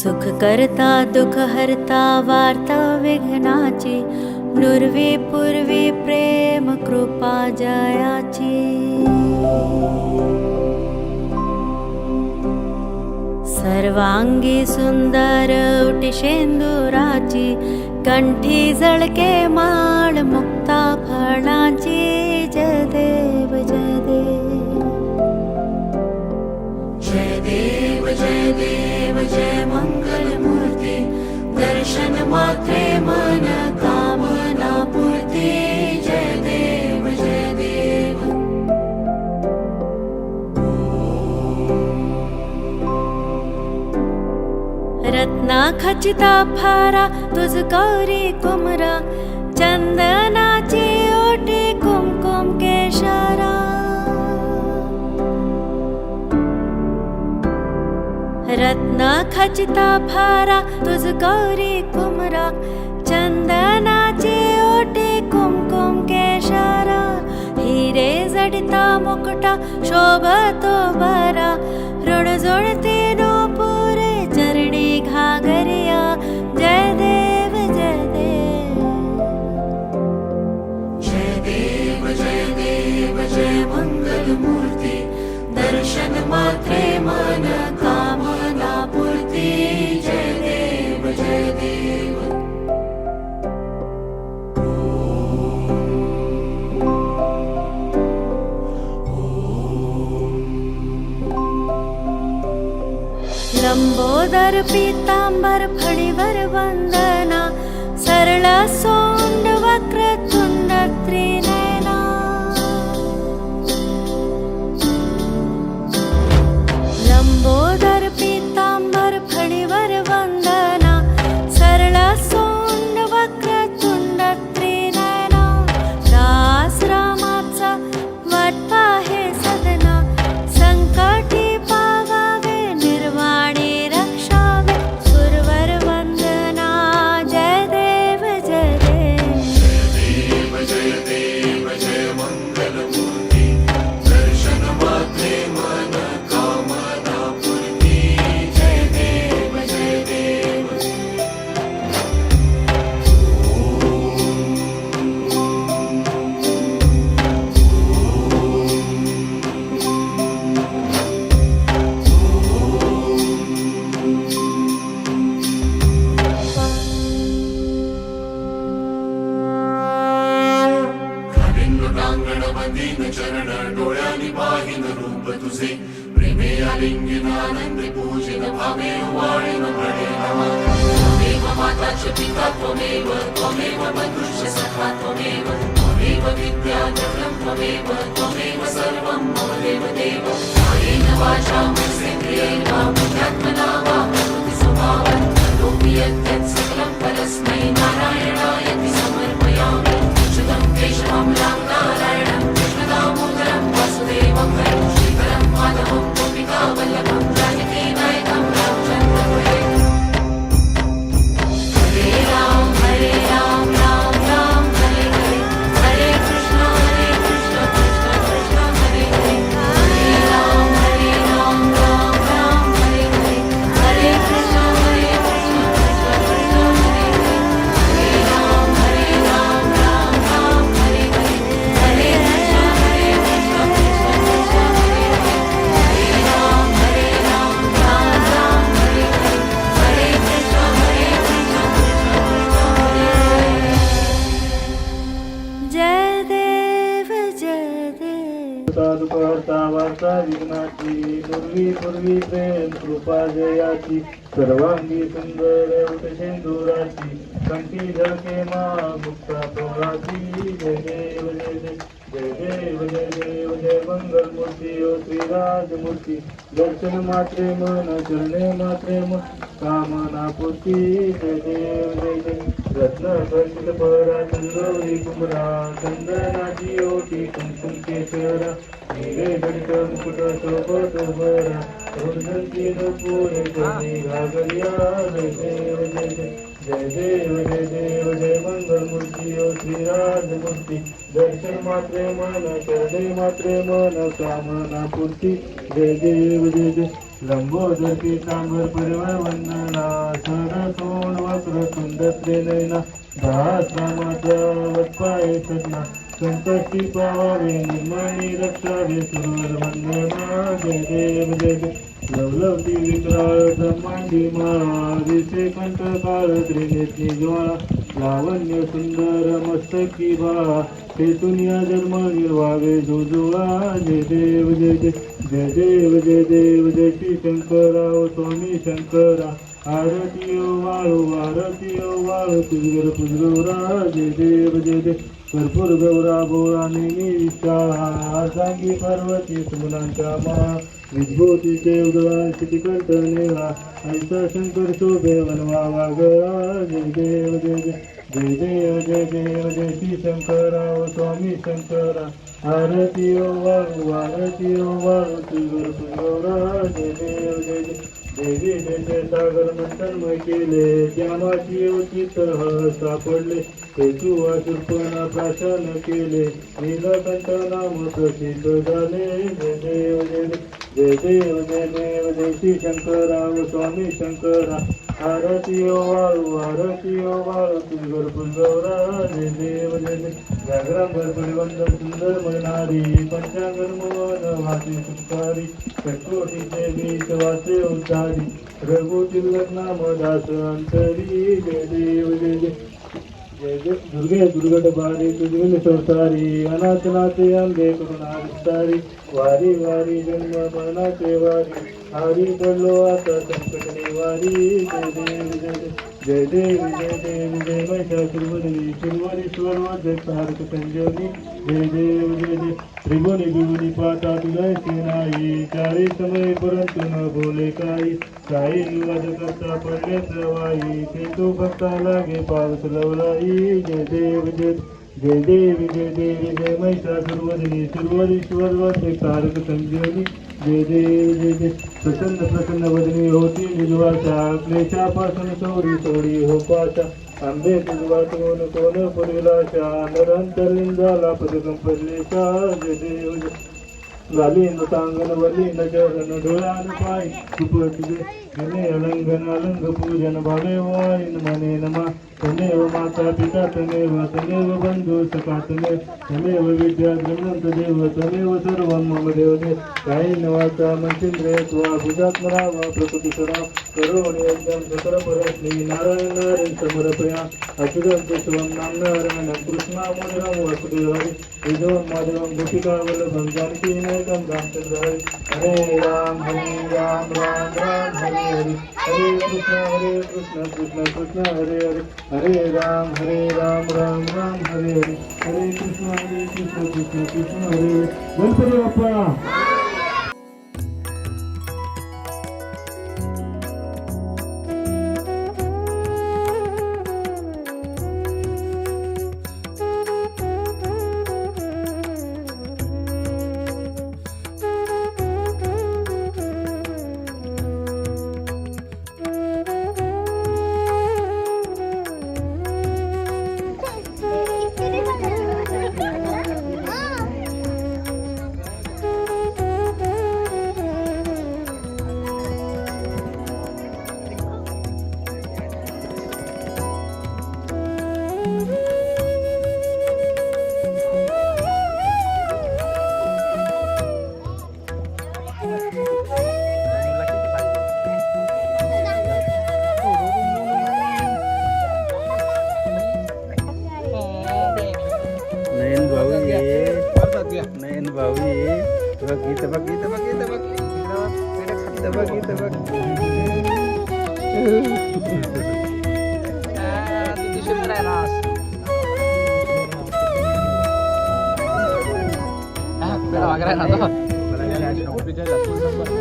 सुख करता दुःख हरता वार्ता विघ्नाची, नुरवी पूर्वी प्रेम कृपा जयाची। सर्वांगी सुंदर उटी शेंदुराची, कंठी जळके माळ मुक्ता फळाची। जय देव जय देव जय देव जय देव जय मंगल मूर्ती, दर्शन मात्रे मन कामना पूर्ती। जय देव जय देव रत्ना खचिता फारा तुझ गौरी कुमरा, चंदनाची ओटी कुमकुम केशरा। रत्ना खचिता फारा तुझ गौरी कुमरा, चंदनाची ओटी कुमकुम केशरा। हिरे जडिता मुकुटा शोभतो बरा, ऋण जोडते नूपुरे चरणी घागरिया। जय देव जय देव जय देव जय देव जय मंगल मूर्ती, दर्शन मात्रे मन कामना पूर्ती। जय देव जय देव लंबोदर पीतांबर फळीवर वंदना, सरळ सोंड वक्रतुंड त्रिनयना। लंबोदर पीतांबर फळीवर वंदना, सरळ सोंड वक्रतुंड त्रिनयना। दास रामाचा वाटपा हे सदना, संकटी पावावे निर्वाणी रक्षावे। सुरवर वंदना जय देव जय देव जय देव जय मंगल मूर्ती, दर्शन मात्रे मन कामना पूर्ती। जय देव जय देव लोटांगण मदीन चरण, डोळ्यांनी पाहिन रूप तुझे। प्रेमे आलिंगन आनंद पूजिन, भावे वाळीन म्हणे नमा। त्वमेव माता च पिता त्वमेव, त्वमेव बंधुश्च सखा त्वमेव। त्वमेव विद्या जगतं त्वमेव, त्वमेव सर्वं मम देव देव। कायेन वाचा मनसेन्द्रियेण वा बुद्ध्यात्मना वा प्रकृति स्वभावात्, करोमि यत् सकलं परस्मै नारायणायति समर्पयामि। शुद्धं केशवामलां नारायणं कृष्णदामोदरं वासुदेवं हरं, श्रीकरं माधवं गोपिकावल्लभं जानकी नायकं रामचन्द्रपुरे। हरे राम राम राम हरे हरे, हरे कृष्ण कृष्ण कृष्ण हरे हरे। हरे राम राम राम हरे हरे, हरे कृष्ण कृष्ण कृष्ण हरे हरे। हरे राम राम राम हरे हरे, हरे कृष्ण कृष्ण कृष्ण हरे हरे। हरे राम राम राम हरे हरे, हरे कृष्ण कृष्ण कृष्ण हरे हरे। जय देव जय देव साधु करता वार्ता विघ्नाची, पूर्वी पूर्वी प्रेम कृपा जयाची। सर्वांगी सुंदर उठ शेंदुराची, कंठी झळके मा मुक्ता फळाची। जय देव जय देव जय देव जय देव जय मंगल मूर्ती ओ श्रीराज मूर्ती, दर्शन मात्रे मन चरणे मात्रे मन कामना पूर्ती। जय देव जय देव रत्न खचित फळा चंद्रवरी कुमरा, चंदनाची ओटी कुमकुम केशरा। हिरे जडित मुकुट शोभतो बरा, ऋण जोडते नूपुरे चरणी घागरिया। जय देव जय देव जय देव जय मंगल मूर्ती ओ श्रीराज मूर्ती दर्शन मात्रे मन शरणे मात्रे मन कामना पूर्ती जय देव लंबोदर पीतांबर परिवार वंदना सर सोड वक्र सुंदर नयना सहस्रामाचा वत्पाय सदना संकष्टी पावावे निर्मणी रक्षावे सुर वंदना जय देव लवलवती विक्राळ ब्रह्मांडी माळा दिसे कंठकाळ त्रिनेत्री ज्वाळा लावण्य सुंदर मस्तकी बाळा तेथून या जन्म निर्वावे जुजुळा जय देव जय देव जय श्री शंकराव स्वामी शंकरा आरती ओ वाळू तुझगर पुजगौरा जय देव कर्पूर गौरा बोरा नेमी विशाळा सांगी पार्वती सुमनांच्या मा विभूती देवगळा शितिकंठ नेहा ऐसा शंकर शोभे वनवा वागळा जय देव जय श्री शंकराव स्वामी शंकरा आरती ओ वाळू तुझगर पुजगौरा जय देव जय सागर मंथनमय केले ज्ञानाची उचित सापडले हेतू वाचुपणा प्राशन केले नीलकंठ नाम प्रसिद्ध झाले जय देव श्री शंकराव स्वामी शंकरा आरती ओ वाळू तुझगर पुजगौरा जय देव व्याघ्रांबर परिवंदन सुंदर म्हणणारी पंचांगर मोहन वाचे सुखारी षटकोटीचे बीच वाचे उद्धारी रघुतील नाम दास अंतरी जय देव दुर्गे बारी तुझविल संसारी अनाथनाथे अंगे करुणा विस्तारी वारी जन्म मरणाचे वारी हरी पडलो आता संकट निवारी जय देव महिषासुरवदनी शिवरीश्वर तारक संजीवनी जय देव त्रिभुवनी बिभुनी पाता तुझा सेनाई चारी समय परंतु न बोले काही विवाद करता पडले सवाई ते तो भक्ता लागे पावस लवलाई जय देव जय महिषासुरवदनी शिवरीश्वर तारक संजीवनी जय देव प्रसन्न वदनी होती निजवाचा क्लेशापासून सोडी हो पाचा आंबे तुझवातून कोण पडविलाशा नरंतरीन झाला पदकं पडलेशा जय देव गालीन सांगन वलीन चरण डोळ्यान पाय तुप तुझे गणे अलंग पूजन भावे वाईन मने नमा तमेव माता पिता तमेव बंधू सखा तमेव विद्या गणवंत देव तमेव सर्व मम देव काही नवाचा मंचिंद्रे त्वा भुजात्मरा वा प्रकृतीसरा करोण यज्ञम सकल परस्मी नारायण समर्पया अच्युतं केशवं नाम नारायणं कृष्णा मोदरं वसुदेवं विजयं माधवं गोपिकावल्लभं जानकीनायकं रामचन्द्राय हरे राम राम हरे हरे हरे कृष्ण कृष्ण हरे हरे राम राम हरे हरे कृष्ण कृष्ण हरे गणपती बाप्पा नयन भाऊ ये बघ Pero agak enak tuh.